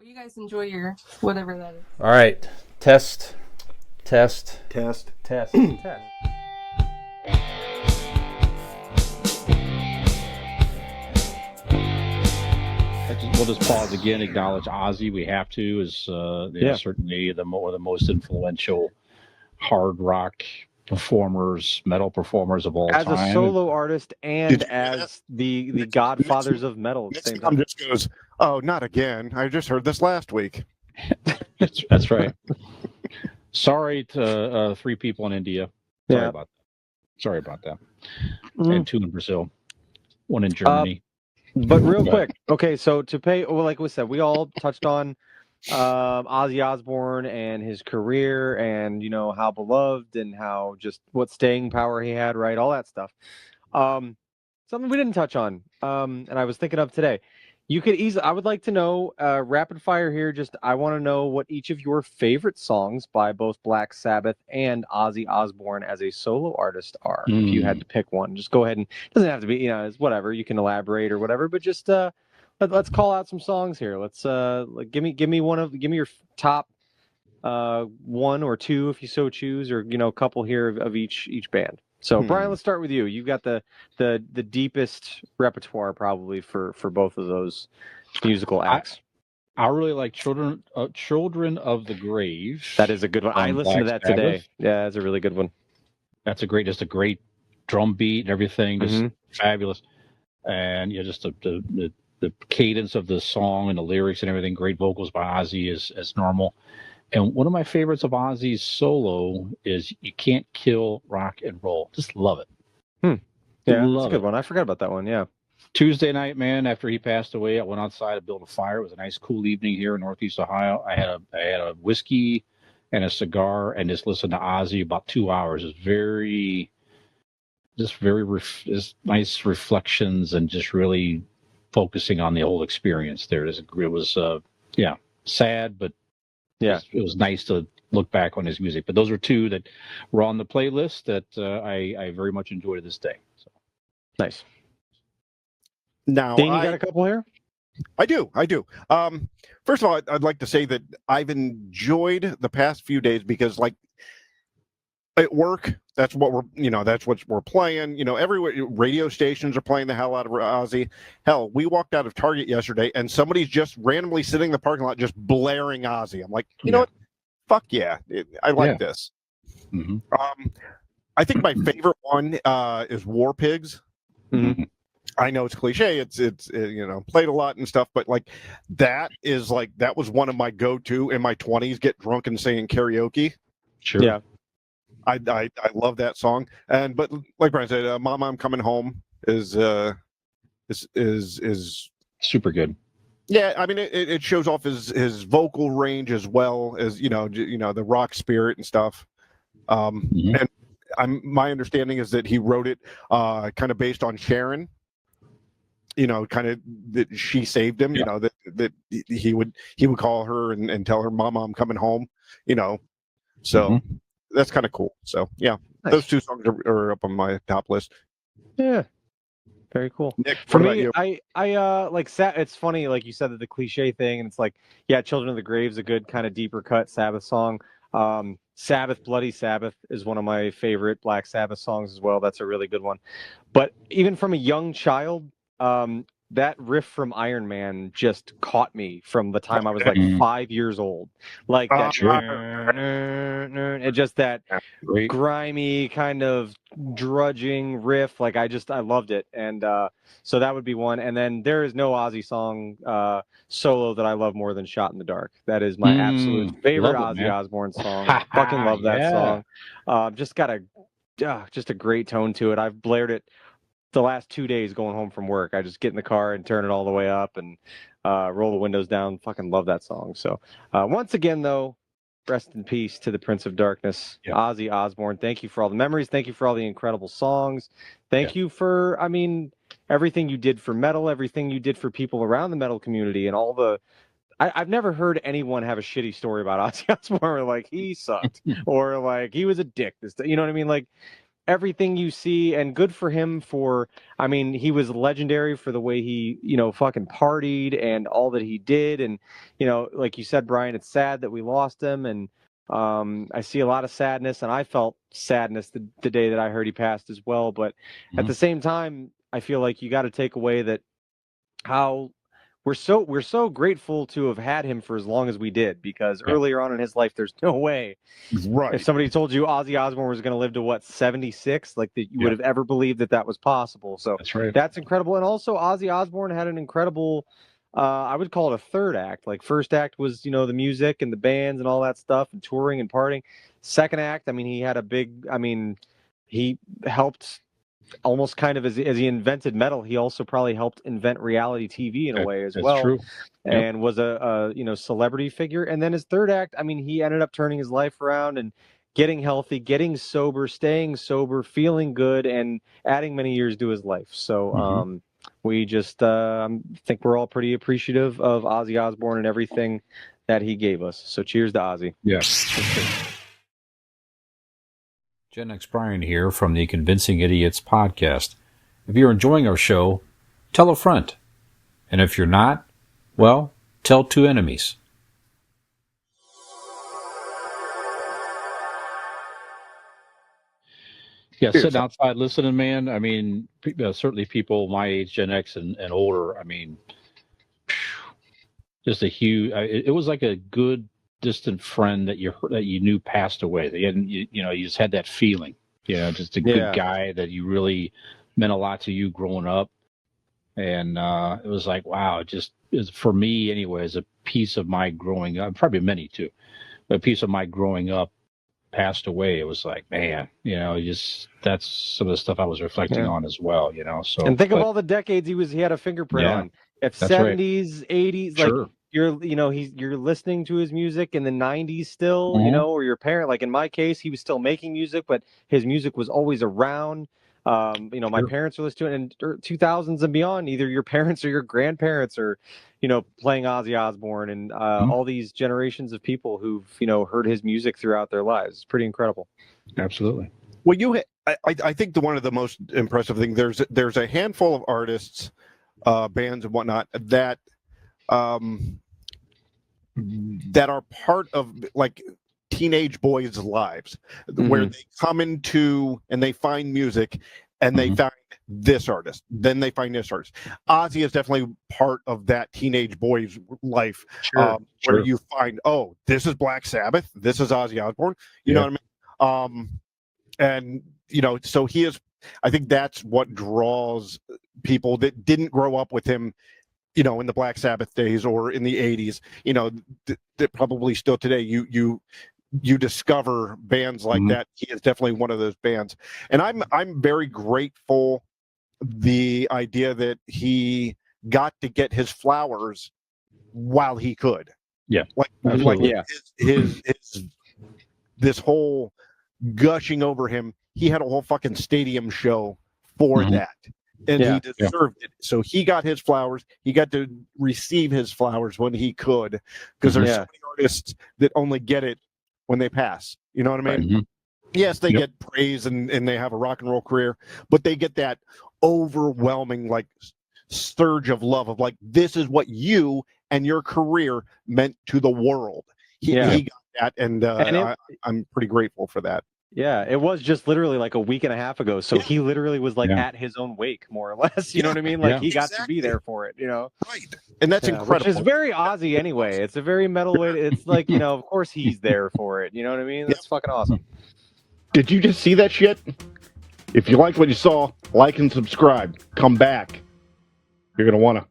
you guys enjoy your whatever that is. All right. Test. Test. Test. Test. Test. We'll just pause again, acknowledge Ozzy. We have to, is certainly the most influential hard rock performers, metal performers of all As time. a solo artist and as the godfathers of metal at the same time. Just goes, oh, not again. I just heard this last week. That's right. Sorry to 3 people in India. Sorry about that. And 2 in Brazil, 1 in Germany. But real quick, okay, so like we said, we all touched on Ozzy Osbourne and his career and, how beloved and how just what staying power he had, right? All that stuff. Something we didn't touch on, and I was thinking of today. I would like to know, rapid fire here, I want to know what each of your favorite songs by both Black Sabbath and Ozzy Osbourne as a solo artist are. If you had to pick one, just go ahead and, it doesn't have to be, it's whatever, you can elaborate or whatever, but just let's call out some songs here. Let's give me your top 1 or 2 if you so choose, or a couple here of each band. So Brian, let's start with you. You've got the deepest repertoire probably for both of those musical acts. I really like Children of the Grave. That is a good one. I listened to that today. Yeah, that's a really good one. That's just a great drum beat and everything, just fabulous. And just the cadence of the song and the lyrics and everything, great vocals by Ozzy as normal. And one of my favorites of Ozzy's solo is You Can't Kill Rock and Roll. Just love it. Yeah, that's a good one. I forgot about that one, yeah. Tuesday night, man, after he passed away, I went outside to build a fire. It was a nice, cool evening here in Northeast Ohio. I had a whiskey and a cigar and just listened to Ozzy about 2 hours. It's just nice reflections and just really focusing on the whole experience there. It was sad, but it was nice to look back on his music. But those are 2 that were on the playlist that I very much enjoy to this day. So nice. Now, Dean, you got a couple here? I do. First of all, I'd like to say that I've enjoyed the past few days because, like, at work, that's what we're playing. Everywhere, radio stations are playing the hell out of Ozzy. Hell, we walked out of Target yesterday, and somebody's just randomly sitting in the parking lot just blaring Ozzy. I'm like, you know what? Fuck yeah, I like this. Mm-hmm. I think my favorite one is War Pigs. Mm-hmm. I know it's cliche. It's played a lot and stuff, but that was one of my go-to in my 20s. Get drunk and singing karaoke. Sure. Yeah. I love that song, but like Brian said, "Mama, I'm Coming Home" is super good. Yeah, I mean it shows off his vocal range as well as the rock spirit and stuff. And my understanding is that he wrote it kind of based on Sharon. Kind of that she saved him. That he would call her and tell her, "Mama, I'm coming home." So. That's kind of cool. So yeah, nice. Those 2 songs are up on my top list. Yeah, very cool. Nick, for me, I it's funny, like you said, that the cliche thing, and it's like, yeah, Children of the Grave's a good kind of deeper cut Sabbath song. Sabbath, Bloody Sabbath is one of my favorite Black Sabbath songs as well. That's a really good one. But even from a young child, that riff from Iron Man just caught me from the time I was like 5 years old. Like that, just that grimy kind of drudging riff. Like I loved it, and so that would be one. And then there is no Ozzy song solo that I love more than "Shot in the Dark." That is my absolute favorite Ozzy Osbourne song. Fucking love that song. Just got a great tone to it. I've blared it the last 2 days going home from work. I just get in the car and turn it all the way up and roll the windows down. Fucking love that song. So once again, though, rest in peace to the Prince of Darkness, Ozzy Osbourne. Thank you for all the memories. Thank you for all the incredible songs. Thank you for, everything you did for metal, everything you did for people around the metal community, and all the... I've never heard anyone have a shitty story about Ozzy Osbourne, or like he sucked, or like he was a dick. You know what I mean? Like, everything you see, and good for him for, I mean, he was legendary for the way he, fucking partied and all that he did. And, like you said, Brian, it's sad that we lost him. And I see a lot of sadness, and I felt sadness the day that I heard he passed as well. But at the same time, I feel like you got to take away that how we're so grateful to have had him for as long as we did, because earlier on in his life, there's no way Right. if somebody told you Ozzy Osbourne was going to live to what, 76, like that you would have ever believed that was possible. So That's right. that's incredible. And also Ozzy Osbourne had an incredible, I would call it a third act. Like first act was, the music and the bands and all that stuff and touring and partying. Second act, I mean, he had a big, he helped almost kind of as he invented metal, he also probably helped invent reality TV in a way as That's well. true. And was a celebrity figure. And then his third act, I mean, he ended up turning his life around and getting healthy, getting sober, staying sober, feeling good, and adding many years to his life. So we just think we're all pretty appreciative of Ozzy Osbourne and everything that he gave us. So cheers to Ozzy. Yes. Gen X Brian here from the Convincing Idiots podcast. If you're enjoying our show, tell a friend. And if you're not, well, tell two enemies. Yeah, sitting outside listening, man. I mean, certainly people my age, Gen X and older, I mean, just a huge, it was like a good distant friend that you knew passed away. That you just had that feeling, just a good guy that you really meant a lot to you growing up. And it was like, wow, for me anyway, as a piece of my growing up, probably many too, but a piece of my growing up passed away. It was like, man, that's some of the stuff I was reflecting on as well, so. And think of all the decades he had a fingerprint on. If that's 70s, 80s, like sure. you're listening to his music in the 90s still, or your parent, like in my case, he was still making music, but his music was always around. My parents are listening to it, and 2000s and beyond, either your parents or your grandparents are, playing Ozzy Osbourne, and all these generations of people who've, heard his music throughout their lives. It's pretty incredible. Absolutely. Well, I think one of the most impressive things, there's a handful of artists, bands and whatnot that are part of like teenage boys' lives, where they come into and they find music and they find this artist, then they find this artist. Ozzy is definitely part of that teenage boy's life, where you find, oh, this is Black Sabbath, this is Ozzy Osbourne, you know what I mean? And so he is, I think that's what draws people that didn't grow up with him, in the Black Sabbath days or in the 80s, that probably still today you discover bands like that. He is definitely one of those bands. And I'm very grateful the idea that he got to get his flowers while he could. Yeah. His this whole gushing over him, he had a whole fucking stadium show for that, and he deserved it. So he got his flowers. He got to receive his flowers when he could, because there's so many artists that only get it when they pass. You know what I mean? Yes, they get praise and they have a rock and roll career, but they get that overwhelming like surge of love of like, this is what you and your career meant to the world. He got that, and I'm pretty grateful for that. Yeah, it was just literally like a week and a half ago. So he literally was like at his own wake, more or less. You know what I mean? Like he got to be there for it, Right. And that's incredible. Which is very Ozzy anyway. It's a very metal way. It's like, of course he's there for it. You know what I mean? That's fucking awesome. Did you just see that shit? If you liked what you saw, like and subscribe. Come back. You're going to want to.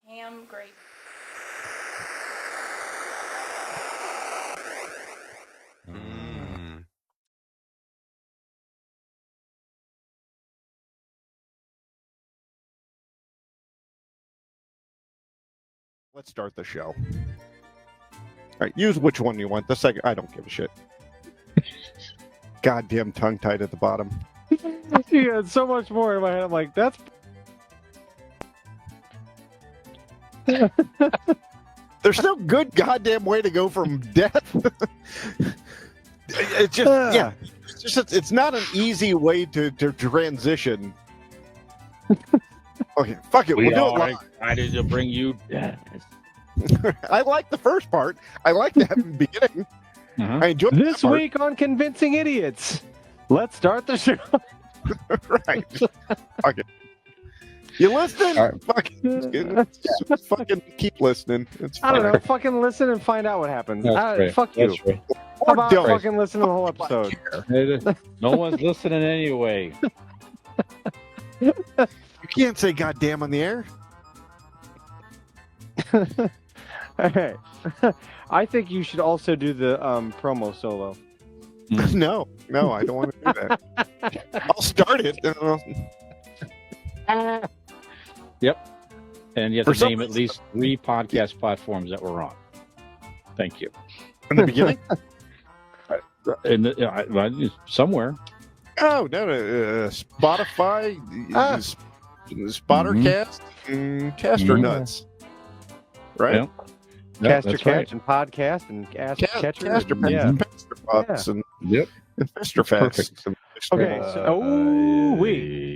Ham grape. Let's start the show. All right, use which one you want. The second, I don't give a shit. Goddamn tongue tied at the bottom. Yeah, so much more in my head. I'm like, that's. There's no good goddamn way to go from death. It's just, yeah, it's not an easy way to transition. Okay, fuck it. We'll do it live. Excited to bring you death. I like the first part. I like that beginning. I enjoyed This that part. week on Convincing Idiots. Let's start the show. Right. Fuck it. You listening? All right. Fucking keep listening. It's I don't fine. know. Fucking listen and find out what happens. That's right. Fuck you. That's right. How about don't. fucking listen to the whole episode? No one's listening anyway. You can't say goddamn on the air. Hey, I think you should also do the promo solo. No, I don't want to do that. I'll start it. Yep. And you have For to some name at least 3 podcast platforms that we're on. Thank you. In the beginning? Somewhere. Oh, no. Spotify, Spottercast, and Caster Nuts. Right? Yeah. Caster that's Catch right. and Podcast and Catcher. Caster Yeah. Pots and Yep. Fester Fest. Okay. So, we.